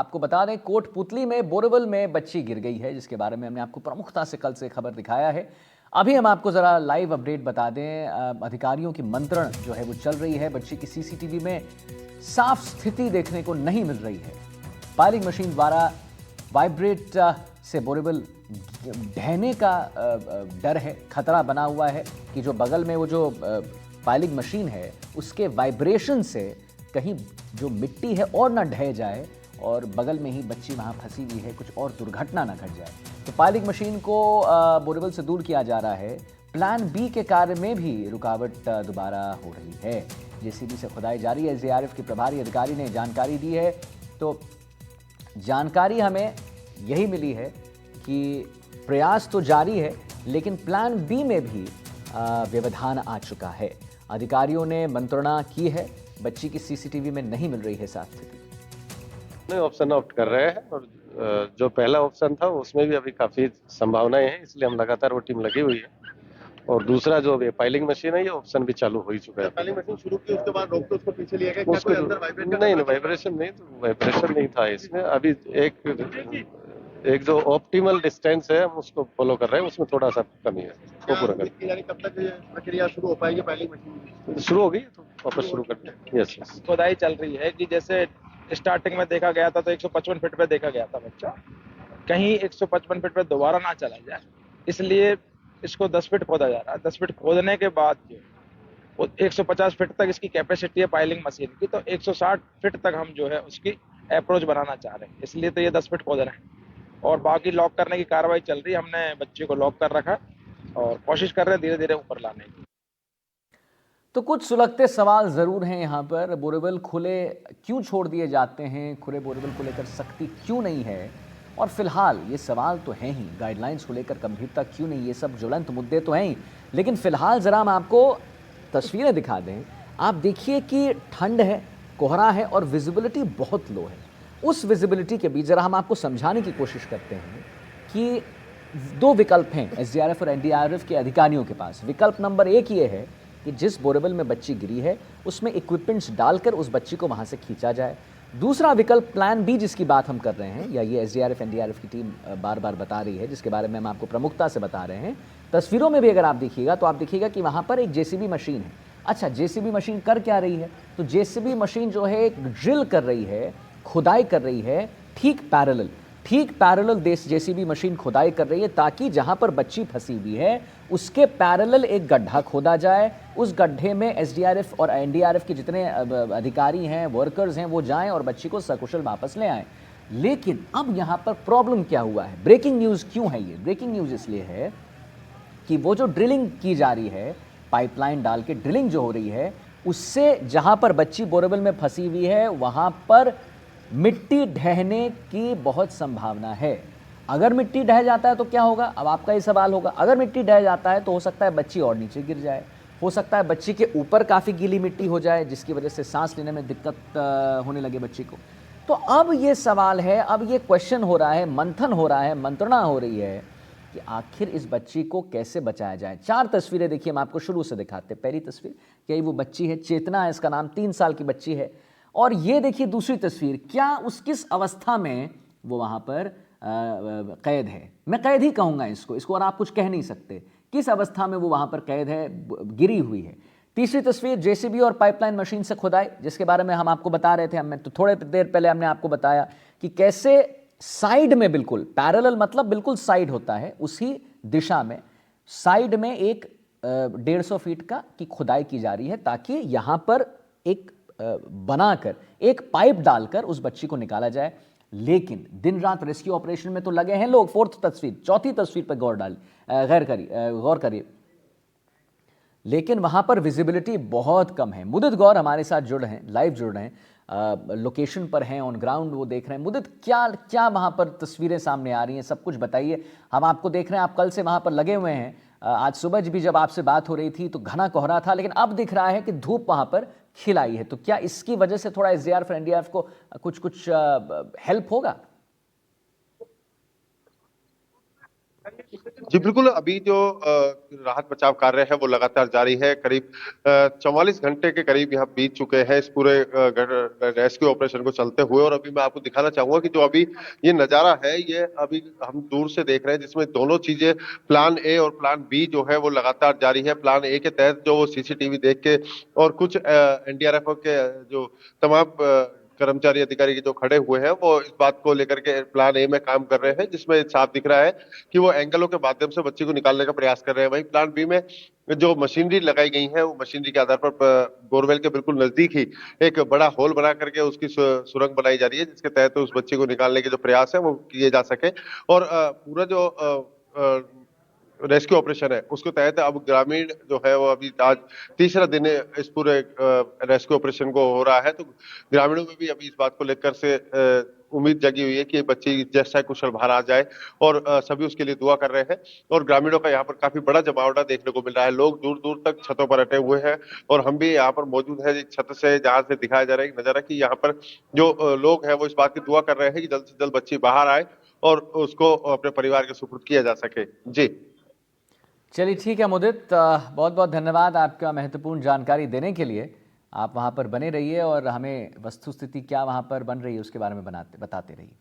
आपको बता दें कोटपुतली में बोरेवल में बच्ची गिर गई है, जिसके बारे में हमने आपको प्रमुखता से कल से खबर दिखाया है। अभी हम आपको जरा लाइव अपडेट बता दें। अधिकारियों की मंत्रण जो है वो चल रही है। बच्ची की सीसीटीवी में साफ स्थिति देखने को नहीं मिल रही है। पायलिंग मशीन द्वारा वाइब्रेट से बोरेवल ढहने का डर है, खतरा बना हुआ है कि जो बगल में वो जो पायलिंग मशीन है उसके वाइब्रेशन से कहीं जो मिट्टी है और ना ढह जाए और बगल में ही बच्ची वहाँ फंसी हुई है, कुछ और दुर्घटना ना घट जाए। तो पायलिंग मशीन को बोरेवल से दूर किया जा रहा है। प्लान बी के कार्य में भी रुकावट दोबारा हो रही है। जेसीबी से खुदाई जारी है। एसडीआरएफ के प्रभारी अधिकारी ने जानकारी दी है। तो जानकारी हमें यही मिली है कि प्रयास तो जारी है, लेकिन प्लान बी में भी व्यवधान आ चुका है। अधिकारियों ने मंत्रणा की है, बच्ची की सीसीटीवी में नहीं मिल रही है साफ स्थिति। ऑप्शन ऑप्ट कर रहे हैं और जो पहला ऑप्शन था उसमें भी अभी काफी संभावनाएं हैं, इसलिए हम लगातार वो टीम लगी हुई है। और दूसरा जो अभी पाइलिंग मशीन है, ये ऑप्शन भी चालू हो ही चुका है। पाइलिंग मशीन शुरू की, उसके बाद रोक के उसको पीछे लिया गया। उसको नहीं, वाइब्रेशन नहीं था इसमें। अभी एक जो ऑप्टिमल डिस्टेंस है हम उसको फॉलो कर रहे हैं, उसमें थोड़ा सा कमी है, वो पूरा कर। कब तक प्रक्रिया शुरू हो पाएगी? पाइलिंग मशीन शुरू हो गई तो वापस शुरू करते हैं। यस, खुदाई चल रही है कि जैसे स्टार्टिंग में देखा गया था तो 155 फीट पे देखा गया था बच्चा, कहीं 155 फीट पे दोबारा ना चला जाए, इसलिए इसको 10 फीट खोदा जा रहा है। 10 फीट खोदने के बाद जो 150 फीट तक इसकी कैपेसिटी है पाइलिंग मशीन की, तो 160 फीट तक हम जो है उसकी अप्रोच बनाना चाह रहे हैं, इसलिए तो ये 10 फीट खोद रहे हैं। और बाकी लॉक करने की कार्रवाई चल रही है। हमने बच्चे को लॉक कर रखा और कोशिश कर रहे हैं धीरे धीरे ऊपर लाने की। तो कुछ सुलगते सवाल जरूर हैं यहाँ पर। बोरेवल खुले क्यों छोड़ दिए जाते हैं? खुले बोरेवल को लेकर सख्ती क्यों नहीं है? और फिलहाल ये सवाल तो हैं ही, गाइडलाइंस को लेकर गंभीरता क्यों नहीं? ये सब ज्वलंत मुद्दे तो हैं ही, लेकिन फिलहाल जरा हम आपको तस्वीरें दिखा दें। आप देखिए कि ठंड है, कोहरा है और विजिबिलिटी बहुत लो है। उस विजिबिलिटी के बीच जरा हम आपको समझाने की कोशिश करते हैं कि दो विकल्प हैं एसडीआरएफ और एनडीआरएफ के अधिकारियों के पास। विकल्प नंबर एक ये है कि जिस बोरेवल में बच्ची गिरी है उसमें इक्विपमेंट्स डालकर उस बच्ची को वहां से खींचा जाए। दूसरा विकल्प प्लान बी जिसकी बात हम कर रहे हैं, या ये एसडीआरएफ एनडीआरएफ की टीम बार बार बता रही है, जिसके बारे में हम आपको प्रमुखता से बता रहे हैं। तस्वीरों में भी अगर आप देखिएगा तो आप देखिएगा कि वहां पर एक जेसीबी मशीन है। अच्छा, जेसीबी मशीन कर क्या रही है? तो जेसीबी मशीन जो है एक ड्रिल कर रही है, खुदाई कर रही है, ठीक पैरेलल जेसीबी मशीन खुदाई कर रही है ताकि जहां पर बच्ची फंसी हुई है उसके पैरेलल एक गड्ढा खोदा जाए। उस गड्ढे में एसडीआरएफ और एनडीआरएफ के जितने अधिकारी हैं, वर्कर्स हैं, वो जाएं और बच्ची को सकुशल वापस ले आएं। लेकिन अब यहां पर प्रॉब्लम क्या हुआ है? ब्रेकिंग न्यूज क्यों है ये? ब्रेकिंग न्यूज इसलिए है कि वो जो ड्रिलिंग की जा रही है, पाइपलाइन डाल के ड्रिलिंग जो हो रही है, उससे जहां पर बच्ची बोरेवल में फंसी हुई है वहां पर मिट्टी ढहने की बहुत संभावना है। अगर मिट्टी ढह जाता है तो क्या होगा? अब आपका ये सवाल होगा। अगर मिट्टी ढह जाता है तो हो सकता है बच्ची और नीचे गिर जाए, हो सकता है बच्ची के ऊपर काफ़ी गीली मिट्टी हो जाए जिसकी वजह से सांस लेने में दिक्कत होने लगे बच्ची को। तो अब ये सवाल है, अब ये क्वेश्चन हो रहा है, मंथन हो रहा है, मंत्रणा हो रही है कि आखिर इस बच्ची को कैसे बचाया जाए। 4 तस्वीरें देखिए, हम आपको शुरू से दिखाते हैं। पहली तस्वीर, क्या वो बच्ची है? चेतना है इसका नाम, 3 साल की बच्ची है। और ये देखिए दूसरी तस्वीर, क्या किस अवस्था में वो वहां पर कैद है। मैं कैद ही कहूंगा इसको और आप कुछ कह नहीं सकते। किस अवस्था में वो वहां पर कैद है, गिरी हुई है। तीसरी तस्वीर, जेसीबी और पाइपलाइन मशीन से खुदाई, जिसके बारे में हम आपको बता रहे थे। हमें तो थोड़े देर पहले हमने आपको बताया कि कैसे साइड में, बिल्कुल पैरेलल मतलब बिल्कुल साइड होता है, उसी दिशा में साइड में एक 150 फीट की खुदाई की जा रही है ताकि यहां पर एक बनाकर एक पाइप डालकर उस बच्ची को निकाला जाए। लेकिन दिन रात रेस्क्यू ऑपरेशन में तो लगे हैं लोग। चौथी तस्वीर पर गौर करिए। लेकिन वहां पर विजिबिलिटी बहुत कम है। मुदित गौर हमारे साथ लाइव जुड़ रहे हैं, लोकेशन पर हैं, ऑन ग्राउंड वो देख रहे हैं। मुदित, क्या वहां पर तस्वीरें सामने आ रही हैं? सब कुछ बताइए। हम आपको देख रहे हैं, आप कल से वहां पर लगे हुए हैं। आज सुबह भी जब आपसे बात हो रही थी तो घना कोहरा था, लेकिन अब दिख रहा है कि धूप वहां पर खिलाई है। तो क्या इसकी वजह से थोड़ा एसडीआरएफ एनडीआरएफ को कुछ हेल्प होगा? जी बिल्कुल, अभी जो राहत बचाव कार्य है वो लगातार जारी है। करीब 44 घंटे के करीब यहाँ बीत चुके हैं इस पूरे रेस्क्यू ऑपरेशन को चलते हुए। और अभी मैं आपको दिखाना चाहूंगा कि जो अभी ये नजारा है, ये अभी हम दूर से देख रहे हैं, जिसमें दोनों चीजें प्लान ए और प्लान बी जो है वो लगातार जारी है। प्लान ए के तहत जो सीसीटीवी देख के और कुछ एनडीआरएफ के जो तमाम कर्मचारी अधिकारी के जो खड़े हुए हैं, वो इस बात को लेकर के प्लान ए में काम कर रहे हैं, जिसमें साफ दिख रहा है कि वो एंगलों के माध्यम से बच्ची को निकालने का प्रयास कर रहे हैं। वहीं प्लान बी में जो मशीनरी लगाई गई है, वो मशीनरी के आधार पर बोरवेल के बिल्कुल नजदीक ही एक बड़ा होल बना करके उसकी सुरंग बनाई जा रही है, जिसके तहत उस बच्ची को निकालने के जो प्रयास है वो किए जा सके। और पूरा जो रेस्क्यू ऑपरेशन है उसके तहत अब ग्रामीण जो है वो अभी आज तीसरा दिन इस पूरे रेस्क्यू ऑपरेशन को हो रहा है। तो ग्रामीणों में भी अभी इस बात को लेकर से उम्मीद जगी हुई है कि बच्ची जैसा कुशल बाहर आ जाए, और सभी उसके लिए दुआ कर रहे हैं। और ग्रामीणों का यहाँ पर काफी बड़ा जमावड़ा देखने को मिल रहा है। लोग दूर दूर तक छतों पर अटे हुए हैं, और हम भी यहाँ पर मौजूद है एक छत से, जहाँ से दिखाया जा रहा है नजारा कि यहाँ पर जो लोग हैं वो इस बात की दुआ कर रहे हैं कि जल्द से जल्द बच्ची बाहर आए और उसको अपने परिवार के सुपुर्द किया जा सके। जी चलिए ठीक है मुदित, बहुत बहुत धन्यवाद आपका महत्वपूर्ण जानकारी देने के लिए। आप वहाँ पर बने रहिए और हमें वस्तुस्थिति क्या वहाँ पर बन रही है उसके बारे में बताते रहिए।